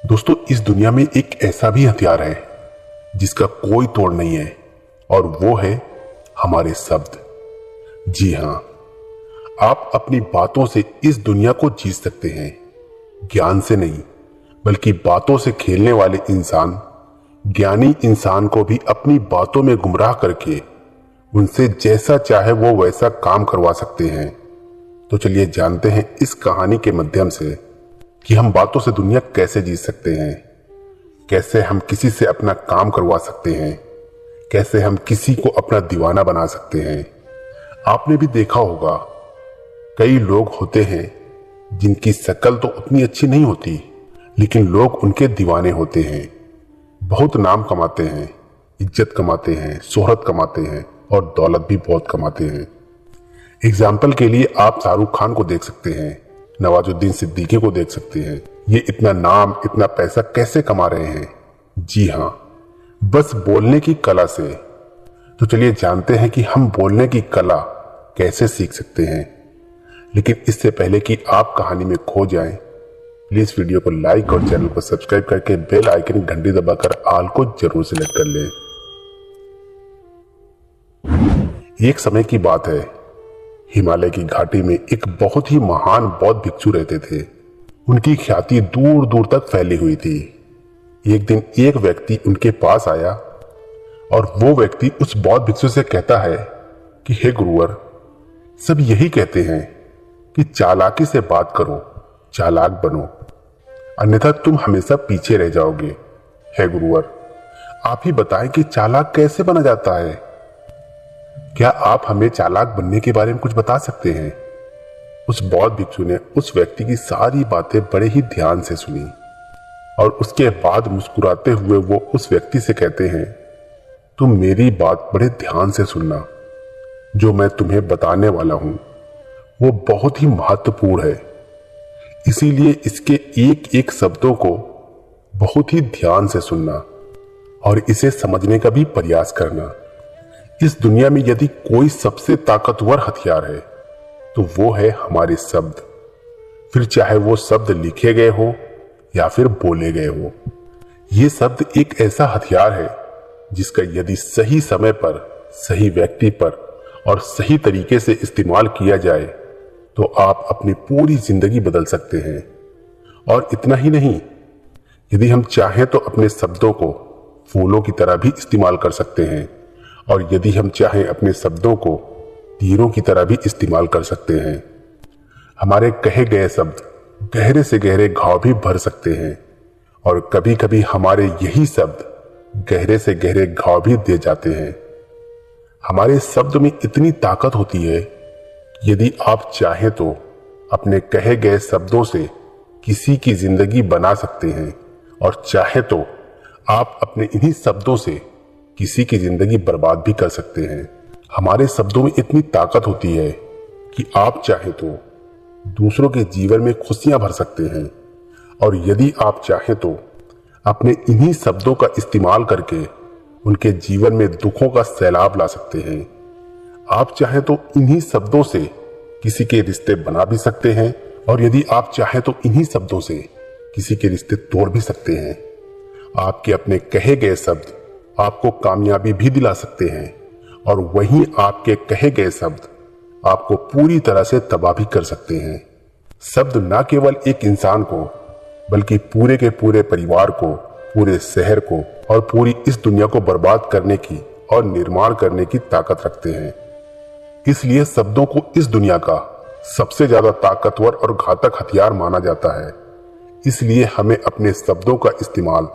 दोस्तों, इस दुनिया में एक ऐसा भी हथियार है जिसका कोई तोड़ नहीं है, और वो है हमारे शब्द। जी हां, आप अपनी बातों से इस दुनिया को जीत सकते हैं। ज्ञान से नहीं, बल्कि बातों से खेलने वाले इंसान ज्ञानी इंसान को भी अपनी बातों में गुमराह करके उनसे जैसा चाहे वो वैसा काम करवा सकते हैं। तो चलिए जानते हैं इस कहानी के माध्यम से कि हम बातों से दुनिया कैसे जीत सकते हैं, कैसे हम किसी से अपना काम करवा सकते हैं, कैसे हम किसी को अपना दीवाना बना सकते हैं। आपने भी देखा होगा, कई लोग होते हैं जिनकी शक्ल तो उतनी अच्छी नहीं होती, लेकिन लोग उनके दीवाने होते हैं। बहुत नाम कमाते हैं, इज्जत कमाते हैं, शोहरत कमाते हैं और दौलत भी बहुत कमाते हैं। एग्जाम्पल के लिए आप शाहरुख खान को देख सकते हैं, नवाजुद्दीन सिद्दीकी को देख सकते हैं। ये इतना नाम, इतना पैसा कैसे कमा रहे हैं? जी हां, बस बोलने की कला से। तो चलिए जानते हैं कि हम बोलने की कला कैसे सीख सकते हैं। लेकिन इससे पहले कि आप कहानी में खो जाएं, प्लीज वीडियो को लाइक और चैनल को सब्सक्राइब करके बेल आइकन घंटी दबाकर ऑल को जरूर सिलेक्ट कर लें। एक समय की बात है, हिमालय की घाटी में एक बहुत ही महान बौद्ध भिक्षु रहते थे। उनकी ख्याति दूर दूर तक फैली हुई थी। एक दिन एक व्यक्ति उनके पास आया और वो व्यक्ति उस बौद्ध भिक्षु से कहता है कि हे गुरुवर, सब यही कहते हैं कि चालाकी से बात करो, चालाक बनो, अन्यथा तुम हमेशा पीछे रह जाओगे। हे गुरुवर, आप ही बताएं कि चालाक कैसे बना जाता है? क्या आप हमें चालाक बनने के बारे में कुछ बता सकते हैं? उस बौद्ध भिक्षु ने उस व्यक्ति की सारी बातें बड़े ही ध्यान से सुनी और उसके बाद मुस्कुराते हुए वो उस व्यक्ति से कहते हैं, तुम मेरी बात बड़े ध्यान से सुनना। जो मैं तुम्हें बताने वाला हूं वो बहुत ही महत्वपूर्ण है, इसीलिए इसके एक एक शब्दों को बहुत ही ध्यान से सुनना और इसे समझने का भी प्रयास करना। इस दुनिया में यदि कोई सबसे ताकतवर हथियार है तो वो है हमारे शब्द। फिर चाहे वो शब्द लिखे गए हो या फिर बोले गए हो, ये शब्द एक ऐसा हथियार है जिसका यदि सही समय पर, सही व्यक्ति पर और सही तरीके से इस्तेमाल किया जाए तो आप अपनी पूरी जिंदगी बदल सकते हैं। और इतना ही नहीं, यदि हम चाहें तो अपने शब्दों को फूलों की तरह भी इस्तेमाल कर सकते हैं, और यदि हम चाहें अपने शब्दों को तीरों की तरह भी इस्तेमाल कर सकते हैं। हमारे कहे गए शब्द गहरे से गहरे घाव भी भर सकते हैं, और कभी कभी हमारे यही शब्द गहरे से गहरे घाव भी दे जाते हैं। हमारे शब्द में इतनी ताकत होती है कि यदि आप चाहें तो अपने कहे गए शब्दों से किसी की जिंदगी बना सकते हैं, और चाहे तो आप अपने इन्हीं शब्दों से किसी की जिंदगी बर्बाद भी कर सकते हैं। हमारे शब्दों में इतनी ताकत होती है कि आप चाहे तो दूसरों के जीवन में खुशियां भर सकते हैं, और यदि आप चाहे तो अपने इन्हीं शब्दों का इस्तेमाल करके उनके जीवन में दुखों का सैलाब ला सकते हैं। आप चाहे तो इन्हीं शब्दों से किसी के रिश्ते बना भी सकते हैं, और यदि आप चाहे तो इन्हीं शब्दों से किसी के रिश्ते तोड़ भी सकते हैं। आपके अपने कहे गए शब्द आपको कामयाबी भी दिला सकते हैं, और वहीं आपके कहे गए शब्द आपको पूरी तरह से तबाह भी कर सकते हैं। शब्द न केवल एक इंसान को, बल्कि पूरे के पूरे परिवार को, पूरे शहर को और पूरी इस दुनिया को बर्बाद करने की और निर्माण करने की ताकत रखते हैं। इसलिए शब्दों को इस दुनिया का सबसे ज्यादा ताकतवर और घातक हथियार माना जाता है। इसलिए हमें अपने शब्दों का इस्तेमाल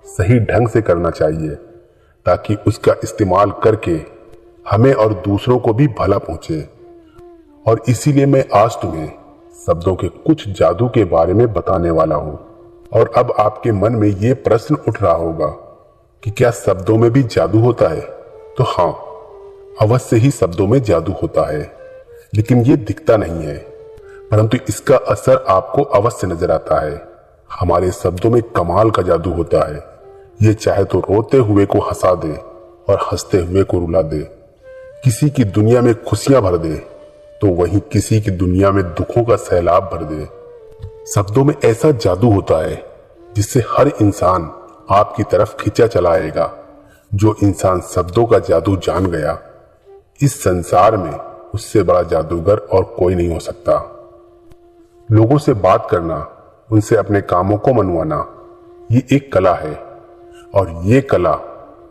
सही ढंग से करना चाहिए, ताकि उसका इस्तेमाल करके हमें और दूसरों को भी भला पहुंचे। और इसीलिए मैं आज तुम्हें शब्दों के कुछ जादू के बारे में बताने वाला हूं। और अब आपके मन में यह प्रश्न उठ रहा होगा कि क्या शब्दों में भी जादू होता है? तो हां, अवश्य ही शब्दों में जादू होता है, लेकिन यह दिखता नहीं है, परंतु इसका असर आपको अवश्य नजर आता है। हमारे शब्दों में कमाल का जादू होता है। ये चाहे तो रोते हुए को हंसा दे और हंसते हुए को रुला दे, किसी की दुनिया में खुशियां भर दे तो वहीं किसी की दुनिया में दुखों का सैलाब भर दे। शब्दों में ऐसा जादू होता है जिससे हर इंसान आपकी तरफ खींचा चला आएगा। जो इंसान शब्दों का जादू जान गया, इस संसार में उससे बड़ा जादूगर और कोई नहीं हो सकता। लोगों से बात करना, उनसे अपने कामों को मनवाना, ये एक कला है और ये कला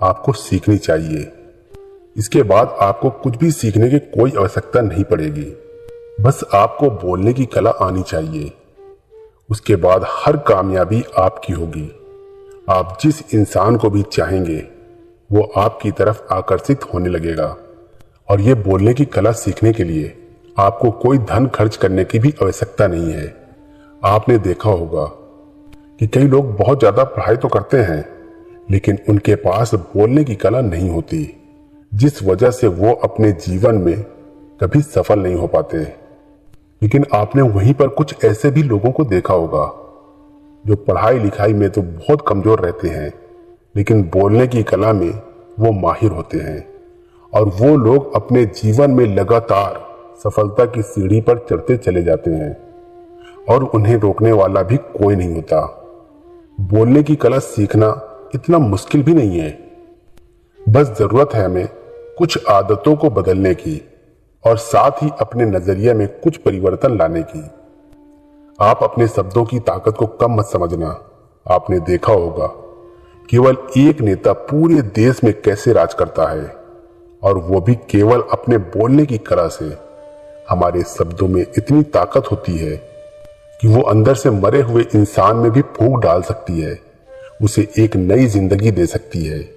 आपको सीखनी चाहिए। इसके बाद आपको कुछ भी सीखने की कोई आवश्यकता नहीं पड़ेगी। बस आपको बोलने की कला आनी चाहिए। उसके बाद हर कामयाबी आपकी होगी। आप जिस इंसान को भी चाहेंगे वो आपकी तरफ आकर्षित होने लगेगा। और ये बोलने की कला सीखने के लिए आपको कोई धन खर्च करने की भी आवश्यकता नहीं है। आपने देखा होगा कि कई लोग बहुत ज्यादा पढ़ाई तो करते हैं, लेकिन उनके पास बोलने की कला नहीं होती, जिस वजह से वो अपने जीवन में कभी सफल नहीं हो पाते। लेकिन आपने वहीं पर कुछ ऐसे भी लोगों को देखा होगा जो पढ़ाई लिखाई में तो बहुत कमजोर रहते हैं, लेकिन बोलने की कला में वो माहिर होते हैं। और वो लोग अपने जीवन में लगातार सफलता की सीढ़ी पर चढ़ते चले जाते हैं और उन्हें रोकने वाला भी कोई नहीं होता। बोलने की कला सीखना इतना मुश्किल भी नहीं है। बस जरूरत है हमें कुछ आदतों को बदलने की और साथ ही अपने नजरिए में कुछ परिवर्तन लाने की। आप अपने शब्दों की ताकत को कम मत समझना। आपने देखा होगा केवल एक नेता पूरे देश में कैसे राज करता है, और वो भी केवल अपने बोलने की कला से। हमारे शब्दों में इतनी ताकत होती है कि वो अंदर से मरे हुए इंसान में भी फूंक डाल सकती है, उसे एक नई जिंदगी दे सकती है।